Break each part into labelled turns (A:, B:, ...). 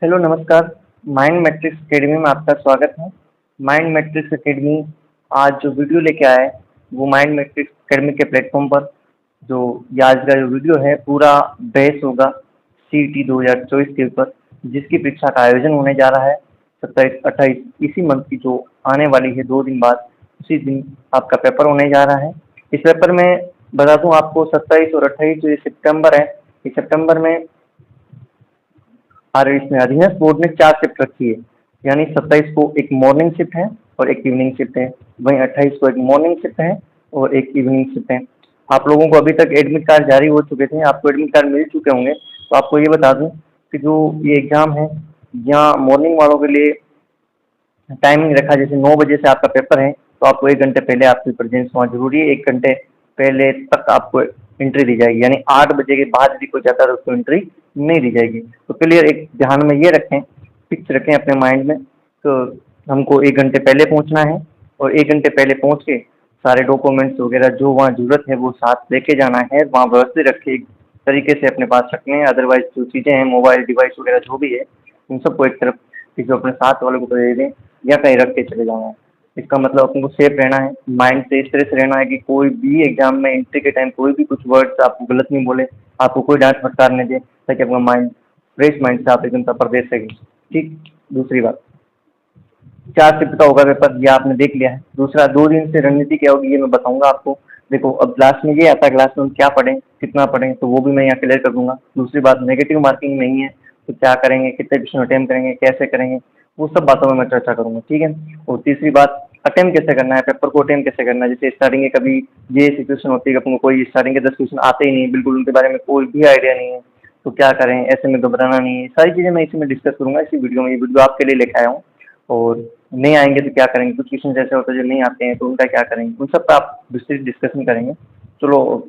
A: Hello नमस्कार। Mind matrix academy में आपका स्वागत है। माइंड मैट्रिक्स एकेडमी आज जो वीडियो लेके आया है वो माइंड मैट्रिक्स एकेडमी के प्लेटफॉर्म पर जो ये आज का जो वीडियो है पूरा बेस होगा CET 2024 के ऊपर, जिसकी परीक्षा का आयोजन होने जा रहा है 27-28 इसी मंथ की जो आने वाली है 2 दिन बाद, उसी दिन आपका पेपर होने जा रहा है। इस पेपर में बता दूं आपको 27 और 28 जो ये सितंबर है, इस सितंबर में और इसमें अधीनस्थ बोर्ड ने 4 शिफ्ट रखी है, यानी 27 को एक मॉर्निंग शिफ्ट है और एक इवनिंग शिफ्ट है, वहीं 28 को एक मॉर्निंग शिफ्ट है और एक इवनिंग शिफ्ट है। आप लोगों को अभी तक एडमिट कार्ड जारी हो चुके थे, आपको एडमिट कार्ड मिल चुके होंगे। तो आपको ये बता दूं कि जो ये एग्ज़ाम है यहाँ मॉर्निंग वालों के लिए टाइमिंग रखा, जैसे 9 बजे से आपका पेपर है तो आपको 1 घंटे पहले आपकी प्रेजेंस होना जरूरी है। 1 घंटे पहले तक आपको एंट्री दी जाएगी, यानी 8 बजे के बाद यदि कोई जाता है तो उसको एंट्री नहीं दी जाएगी। तो क्लियर एक ध्यान में ये रखें, फिक्स रखें अपने माइंड में, तो हमको 1 घंटे पहले पहुंचना है और 1 घंटे पहले पहुंच के सारे डॉक्यूमेंट्स वगैरह जो वहाँ ज़रूरत है वो साथ लेके जाना है, वहाँ व्यवस्थित रखे एक तरीके से अपने पास रखने हैं। अदरवाइज जो चीज़ें हैं मोबाइल डिवाइस वगैरह जो भी है उन सबको एक तरफ जो अपने साथ वालों को दे दें या कहीं रख के चले जाना है। इसका मतलब अपन को सेफ रहना है, माइंड से इस तरह से रहना है कि कोई भी एग्जाम में एंट्री के टाइम कोई भी कुछ वर्ड्स आपको गलत नहीं बोले, आपको कोई डांट फटकार नहीं दे, ताकि अपना माइंड फ्रेश माइंड से आप एकदम पेपर दे सकें। ठीक। दूसरी बात, 4 शिफ्ट का होगा पेपर, ये आपने देख लिया है। दूसरा, 2 दिन से रणनीति क्या होगी ये मैं बताऊंगा आपको। देखो अब क्लास में ये आता है, क्लास में हम क्या पढ़ें कितना पढ़ें तो वो भी मैं यहाँ क्लियर कर दूंगा। दूसरी बात, नेगेटिव मार्किंग नहीं है, तो क्या करेंगे, कितने क्वेश्चन अटेम्प्ट करेंगे, कैसे करेंगे, वो सब बातों में मैं चर्चा करूंगा। ठीक है। और तीसरी बात, अटेम्प्ट कैसे करना है, पेपर को अटेम्प्ट कैसे करना है। जैसे स्टार्टिंग के कभी ये सिचुएशन होती है कि अपन को कोई स्टार्टिंग के 10 क्वेश्चन आते ही नहीं, बिल्कुल उनके बारे में कोई भी आइडिया नहीं है, तो क्या करें, ऐसे में घबराना नहीं है। सारी चीज़ें मैं इसी में डिस्कस करूंगा इसी वीडियो में। ये वीडियो आपके लिए लेकर आया हूँ। और नहीं आएंगे तो क्या करेंगे, कुछ क्वेश्चन ऐसे होते हैं जो नहीं आते हैं तो उनका क्या करेंगे, उन सब का आप विस्तृत डिस्कशन करेंगे। चलो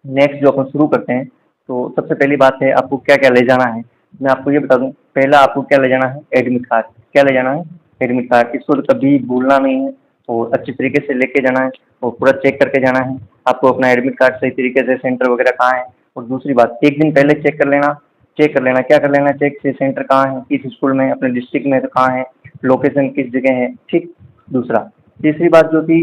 A: नेक्स्ट जो अपन शुरू करते हैं, तो सबसे पहली बात है आपको क्या क्या ले जाना है। मैं आपको ये बता दूं, पहला आपको क्या ले जाना है, एडमिट कार्ड। क्या ले जाना है, एडमिट कार्ड। इसको तो कभी भूलना नहीं है और अच्छी तरीके से लेके जाना है और पूरा चेक करके जाना है। आपको अपना एडमिट कार्ड सही तरीके से, सेंटर वगैरह कहाँ है। और दूसरी बात, एक दिन पहले चेक कर लेना। चेक कर लेना, क्या कर लेना चेक से, सेंटर कहाँ है, किस स्कूल में, अपने डिस्ट्रिक्ट में कहाँ है, लोकेशन किस जगह है। ठीक। दूसरा, तीसरी बात जो थी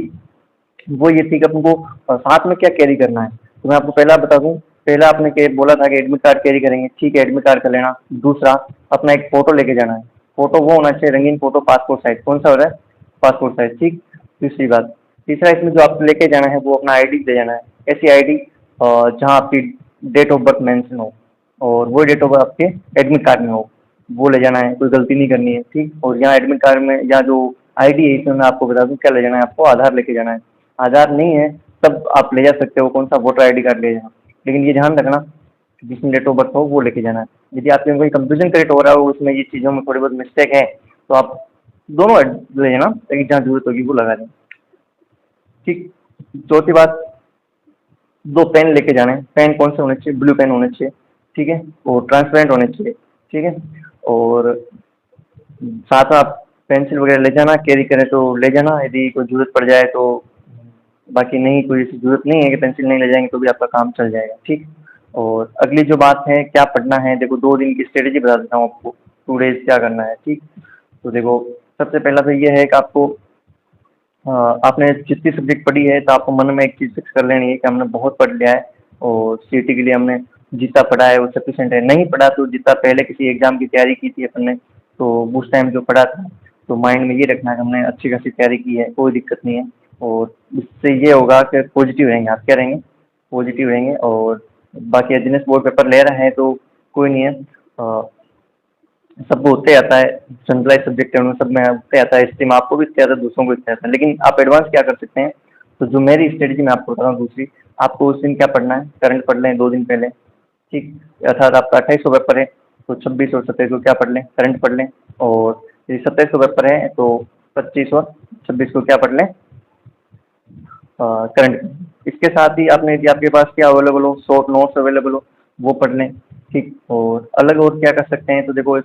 A: वो ये थी कि अपन को साथ में क्या कैरी करना है। तो मैं आपको पहला बता दूं, पहला आपने के बोला था कि एडमिट कार्ड कैरी करेंगे, ठीक है एडमिट कार्ड कर लेना। दूसरा, अपना एक फ़ोटो लेके जाना है। फ़ोटो वो होना चाहिए रंगीन फ़ोटो, पासपोर्ट साइज़। कौन सा हो रहा है, पासपोर्ट साइज़। ठीक। दूसरी बात, तीसरा इसमें जो आपको लेके जाना है वो अपना आईडी ले जाना है। ऐसी आईडी जहाँ आपकी डेट ऑफ बर्थ मेंशन हो और वो डेट ऑफ बर्थ आपके एडमिट कार्ड में हो, वो ले जाना है, कोई गलती नहीं करनी है। ठीक। और यहाँ एडमिट कार्ड में या जो आईडी है इसमें मैं आपको बता दूं क्या ले जाना है, आपको आधार लेके जाना है। आधार नहीं है तब आप ले जा सकते हो कौन सा, वोटर आईडी कार्ड ले जाना, लेकिन ये ध्यान रखना जिसमें डेट ऑफ बर्थ हो वो लेके जाना है। यदि आपके कोई कंफ्यूजन क्रिएट हो रहा हो उसमें, ये चीज़ों में थोड़ी बहुत मिस्टेक है, तो आप दोनों ले जाना, ताकि जहाँ जरूरत होगी वो लगा दें। ठीक। चौथी बात, 2 पेन लेके जाने हैं। पेन कौन से होने चाहिए, ब्लू पेन होने चाहिए। ठीक है। और ट्रांसपेरेंट होने चाहिए। ठीक है। और साथ में आप पेंसिल वगैरह ले जाना, कैरी करें तो ले जाना, यदि कोई ज़रूरत पड़ जाए तो। बाकी नहीं, कोई ऐसी ज़रूरत नहीं है कि पेंसिल नहीं ले जाएंगे तो भी आपका काम चल जाएगा। ठीक। और अगली जो बात है क्या पढ़ना है, देखो 2 दिन की स्ट्रेटेजी बता देता हूँ आपको, 2 डेज क्या करना है। ठीक। तो देखो सबसे पहला तो ये है कि आपको आपने जितनी सब्जेक्ट पढ़ी है तो आपको मन में एक चीज़ फिक्स कर लेनी है कि हमने बहुत पढ़ लिया है और CET के लिए हमने जितना पढ़ा है वो सफिशेंट है। नहीं पढ़ा तो जितना पहले किसी एग्ज़ाम की तैयारी की थी अपन ने, तो उस टाइम जो पढ़ा था, तो माइंड में ये रखना है कि हमने अच्छी खासी तैयारी की है, कोई दिक्कत नहीं है। और इससे ये होगा कि पॉजिटिव रहेंगे, आप क्या रहेंगे, पॉजिटिव रहेंगे। और बाकी एजीनेस बोर्ड पेपर ले रहे हैं तो कोई नहीं है, सबको होते आता है, जनरलाइज सब्जेक्ट है उनमें सब में होते आता है, स्ट्रीम आपको भी इससे आता है दूसरों को इससे आता है। लेकिन आप एडवांस क्या कर सकते हैं, तो जो मेरी स्ट्रेटजी मैं आपको बता रहा हूँ दूसरी, आपको उस दिन क्या पढ़ना है, करंट पढ़ लें 2 दिन पहले। ठीक। अर्थात आपका 28 को पेपर है तो 26 और 27 को क्या पढ़ लें, करंट पढ़ लें। और यदि 27 को पेपर है तो 25 और 26 को क्या पढ़ लें, करंट। इसके साथ ही आपने यदि आपके पास क्या अवेलेबल हो, शॉर्ट नोट्स अवेलेबल हो वो पढ़ लें। ठीक। और अलग और क्या कर सकते हैं, तो देखो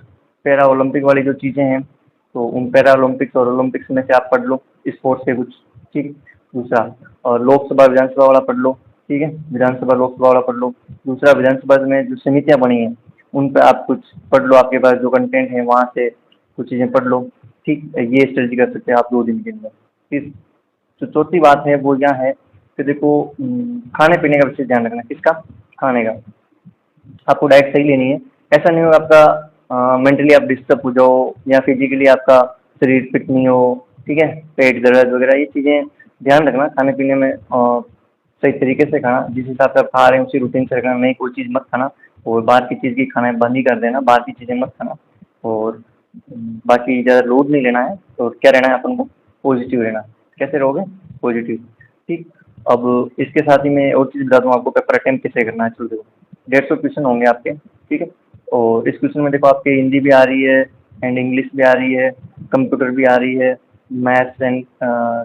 A: पैरा ओलंपिक वाली जो चीज़ें हैं तो उन पैरा ओलंपिक्स और ओलंपिक्स में से आप पढ़ लो स्पोर्ट्स के कुछ। ठीक। दूसरा, और लोकसभा विधानसभा वाला पढ़ लो। ठीक है, विधानसभा लोकसभा वाला पढ़ लो। दूसरा, विधानसभा में जो समितियाँ बनी हैं उन पर आप कुछ पढ़ लो, आपके पास जो कंटेंट है वहाँ से कुछ चीज़ें पढ़ लो। ठीक, ये स्ट्रेटजी कर सकते हैं आप 2 दिन के अंदर। फिर जो चौथी बात है वो यह है कि देखो, खाने पीने का विशेष ध्यान रखना। किसका? खाने का। आपको डाइट सही लेनी है। ऐसा नहीं हो आपका मेंटली आप डिस्टर्ब हो जाओ या फिजिकली आपका शरीर फिट नहीं हो, ठीक है, पेट दर्द वगैरह, ये चीज़ें ध्यान रखना। खाने पीने में सही तरीके से खाना, जिस हिसाब से आप खा रहे हैं उसी रूटीन से रखना, नई कोई चीज़ मत खाना और बाहर की चीज़ की खाना बंद ही कर देना, बाहर की चीज़ें मत खाना। और बाकी ज़्यादा लोड नहीं लेना है। तो क्या रहना है अपन को? पॉजिटिव रहना। कैसे रहोगे? पॉजिटिव। ठीक। अब इसके साथ ही मैं और चीज़ बता दूँ आपको, पेपर अटेम्प्ट कैसे करना है। चलो देखो, 150 क्वेश्चन होंगे आपके, ठीक है। और इस क्वेश्चन में देखो आपके हिंदी भी आ रही है एंड इंग्लिश भी आ रही है, कंप्यूटर भी आ रही है, मैथ्स एंड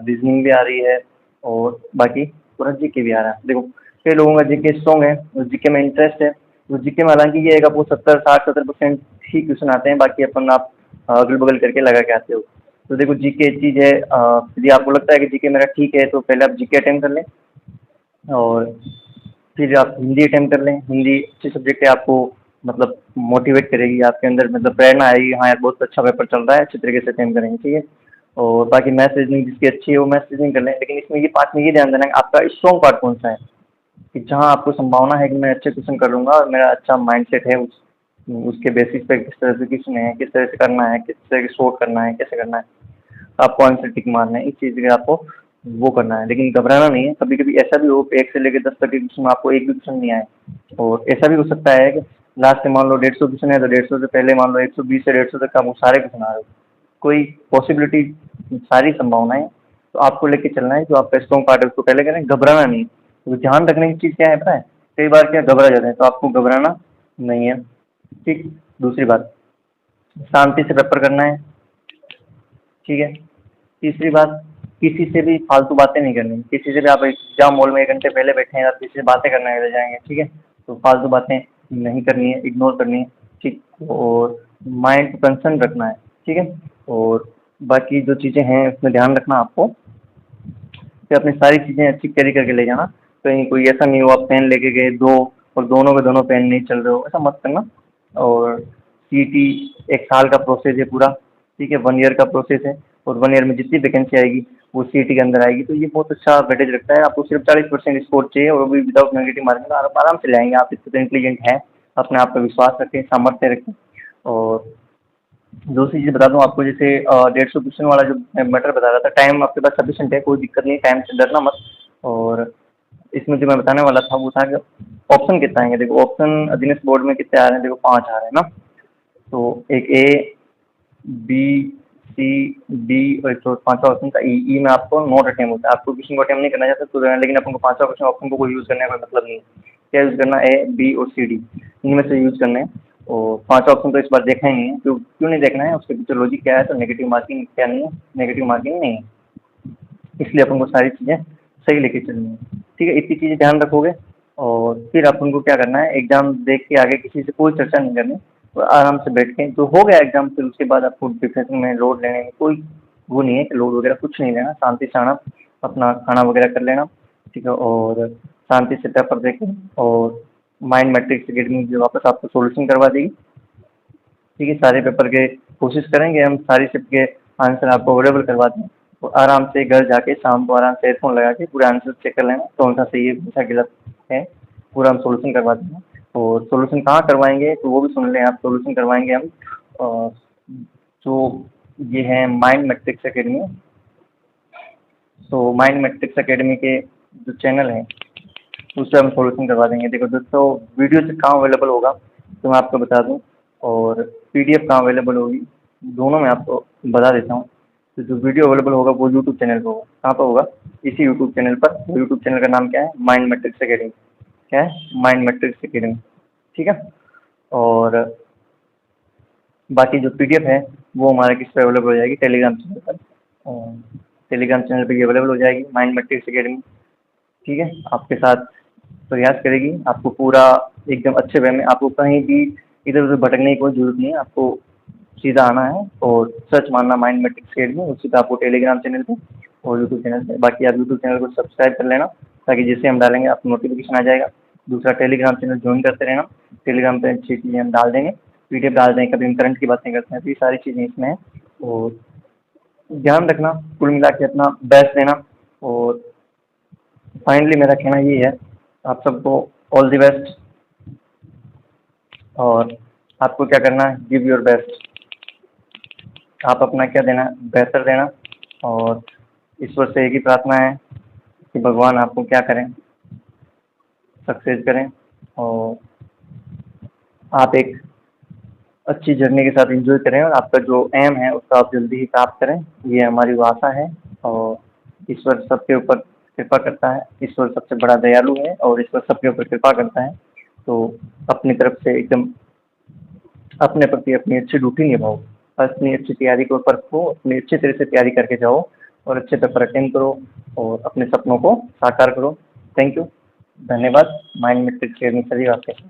A: रीजनिंग भी आ रही है और बाकी पूरा जीके भी आ रहा है। देखो, कई लोगों का जीके स्ट्रॉन्ग है, जीके में इंटरेस्ट है, तो जीके में हालांकि ये है वो 70-60-70% ही क्वेश्चन आते हैं, बाकी अपन आप अगल बगल करके लगा के आते हो। तो देखो, जीके चीज़ है, यदि आपको लगता है कि जीके मेरा ठीक है तो पहले आप जीके अटेम्प्ट कर लें और फिर आप हिंदी अटेम्प्ट कर लें। हिंदी अच्छी सब्जेक्ट है, आपको मतलब मोटिवेट करेगी, आपके अंदर मतलब प्रेरणा आएगी, हाँ यार बहुत अच्छा पेपर चल रहा है, अच्छे तरीके से अटेम्प्ट करेंगे, ठीक है। और बाकी मैथ्स रीजनिंग जिसकी अच्छी है वो मैथ्स रीजनिंग कर लें, लेकिन इसमें ये पार्ट में ये ध्यान देना है कि आपका स्ट्रॉन्ग पार्ट कौन सा है, कि जहाँ आपको संभावना है कि मैं अच्छे क्वेश्चन कर लूँगा और मेरा अच्छा माइंडसेट है, उसके बेसिस पे किस तरह से क्वेश्चन है, किस तरह से करना है, किस तरह से सोल्व करना है, कैसे करना है, आपको आंसर टिक मारना है, इस चीज़ के आपको वो करना है। लेकिन घबराना नहीं है। कभी कभी ऐसा भी हो कि 1 से लेकर 10 तक के क्वेश्चन आपको एक भी क्वेश्चन नहीं आए, और ऐसा भी हो सकता है कि लास्ट में मान लो 150 क्वेश्चन है तो 150 से पहले मान लो 120 से 150 तक आपको सारे क्वेश्चन आ रहे हो, कोई पॉसिबिलिटी, सारी संभावनाएं, तो आपको लेके चलना है। जो आपका स्ट्रॉन्ग पार्ट है उसको पहले करें, घबराना नहीं। तो ध्यान रखने की चीज़ क्या है पता है? कई बार क्या घबरा जाते हैं, तो आपको घबराना नहीं है। ठीक। दूसरी बात, शांति से पेपर करना है, ठीक है। तीसरी बात, किसी से भी फालतू बातें नहीं करनी। किसी से भी आप एग्जाम हॉल में 1 घंटे पहले बैठे हैं, आप किसी से बातें करने लग जाएंगे, ठीक है, तो फालतू बातें नहीं करनी है, इग्नोर करनी है, ठीक। और माइंड को कंसर्न रखना है, ठीक है। और बाकी जो चीज़ें हैं उसमें ध्यान रखना आपको कि अपनी सारी चीज़ें अच्छी कैरी करके ले जाना। कहीं कोई ऐसा नहीं हो आप पेन लेके गए दो और दोनों के दोनों पेन नहीं चल रहे हो, ऐसा मत करना। और सीटी 1 साल का प्रोसेस है पूरा, ठीक है, 1 ईयर का प्रोसेस है, और 1 ईयर में जितनी वैकेंसी आएगी वो सीटी के अंदर आएगी। तो ये बहुत अच्छा वेटेज रखता है। आपको सिर्फ 40% स्कोर चाहिए और वो भी विदाउट नेगेटिव मार्किंग, आप आराम से लाएंगे। आप इससे तो इंटेलिजेंट हैं, अपने आप पर विश्वास रखें, सामर्थ्य रखें। और दूसरी चीज़ बता दूँ आपको, जैसे 150 क्वेश्चन वाला जो मैं मैटर बता रहा था, टाइम आपके पास सफिशिएंट है, कोई दिक्कत नहीं, टाइम से डरना मत। और इसमें जो मैं बताने वाला था वो था कि ऑप्शन कितना आएंगे। देखो, ऑप्शन अधीनस्थ बोर्ड में कितने आ रहे हैं? देखो 5 आ रहे हैं ना। तो एक ए, बी, सी, डी और एक तो पांचवा ऑप्शन था ई। ई में आपको नोट अटेम्प्ट होता है, आपको किसी को अटेम्प्ट नहीं करना चाहता तो लेकिन अपन को पांचवा क्वेश्चन ऑप्शन को कोई यूज़ करने का कोई मतलब नहीं है। क्या यूज़ करना है? ए, बी और सी, डी, इनमें से यूज़ करने हैं। और पांचवा ऑप्शन तो इस बार देखना ही नहीं है। क्यों क्यों नहीं देखना है? उसके पीछे लॉजिक क्या है? तो नेगेटिव मार्किंग क्या नहीं है, नेगेटिव मार्किंग नहीं है, इसलिए अपन को सारी चीज़ें सही लेके चलनी है, ठीक है। इतनी चीज़ें ध्यान रखोगे और फिर अपन को क्या करना है, एग्ज़ाम देख के आगे किसी से कोई चर्चा नहीं करनी, तो आराम से बैठ के जो हो गया एग्ज़ाम, फिर उसके बाद आपको डिप्रेशन में लोड लेने में कोई वो नहीं है कि लोड वगैरह कुछ नहीं लेना। शांति से आना, अपना खाना वगैरह कर लेना, ठीक है, और शांति से पेपर देखें। और माइंड मैट्रिक्स अकेडमी जो वापस आपको सोल्यूशन करवा देगी, ठीक है। सारे पेपर के कोशिश करेंगे हम, सारी शिफ्ट के आंसर आपको अवेलेबल करवा दें। तो आराम से घर जाके शाम को आराम से हेडफोन लगा के पूरे आंसर चेक कर लेना, कौन सा सही है कौन सा गलत है, पूरा हम सोल्यूशन करवा देंगे। और सोल्यूशन कहाँ करवाएंगे तो वो भी सुन लें आप। सोल्यूशन करवाएंगे हम जो ये है माइंड मैट्रिक्स अकेडमी। तो माइंड मैट्रिक्स अकेडमी के जो चैनल है उससे हम सोल्यूशन करवा देंगे। देखो दोस्तों, वीडियो से कहाँ अवेलेबल होगा तो मैं आपको बता दूं, और पीडीएफ कहाँ अवेलेबल होगी दोनों मैं आपको बता देता हूँ। तो जो वीडियो अवेलेबल होगा वो यूट्यूब चैनल पर होगा। कहाँ पर होगा? इसी यूट्यूब चैनल पर। यूट्यूब चैनल का नाम क्या है? Mind matrix academy. क्या है? माइंड मैट्रिक्स अकेडमी, ठीक है। और बाकी जो पीडीएफ है वो हमारे किस पर अवेलेबल हो जाएगी? टेलीग्राम चैनल पर। और टेलीग्राम चैनल पर ये अवेलेबल हो जाएगी माइंड मैट्रिक्स अकेडमी, ठीक है। आपके साथ प्रयास करेगी, आपको पूरा एकदम अच्छे वे में, आपको कहीं भी इधर उधर भटकने की कोई जरूरत नहीं है। आपको सीधा आना है और सर्च मारना माइंड मैट्रिक्स अकेडमी, उसी पर आपको टेलीग्राम चैनल पे और यूट्यूब चैनल पे। बाकी आप यूट्यूब चैनल को सब्सक्राइब कर लेना ताकि जैसे हम डालेंगे आपको नोटिफिकेशन आ जाएगा। दूसरा टेलीग्राम चैनल ज्वाइन करते रहना। टेलीग्राम पे अच्छी चीज़ें हम डाल देंगे, पीडीएफ डाल देंगे, कभी हम करंट की बातें करते हैं, तो ये सारी चीज़ें इसमें हैं। और ध्यान रखना, कुल मिला के अपना बेस्ट देना। और फाइनली मेरा कहना ये है, आप सबको ऑल द बेस्ट। और आपको क्या करना है, गिव योर बेस्ट। आप अपना क्या देना, बेहतर देना। और ईश्वर से एक ही प्रार्थना है कि भगवान आपको क्या करें, सक्सेस करें, और आप एक अच्छी जर्नी के साथ एंजॉय करें, और आपका जो एम है उसका आप जल्दी ही प्राप्त करें, ये हमारी वो आशा है। और ईश्वर सबके ऊपर कृपा करता है, ईश्वर सबसे बड़ा दयालु है, और ईश्वर सबके ऊपर कृपा करता है। तो अपनी तरफ से एकदम अपने प्रति अपनी अच्छी ड्यूटी निभाओ, अपनी अच्छी तैयारी को परखो, अपनी अच्छी तरह से तैयारी करके जाओ, और अच्छे पेपर अटेंड करो, और अपने सपनों को साकार करो। थैंक यू, धन्यवाद। माइंड मैट्रिक्स शेयर में सभी आपके साथ।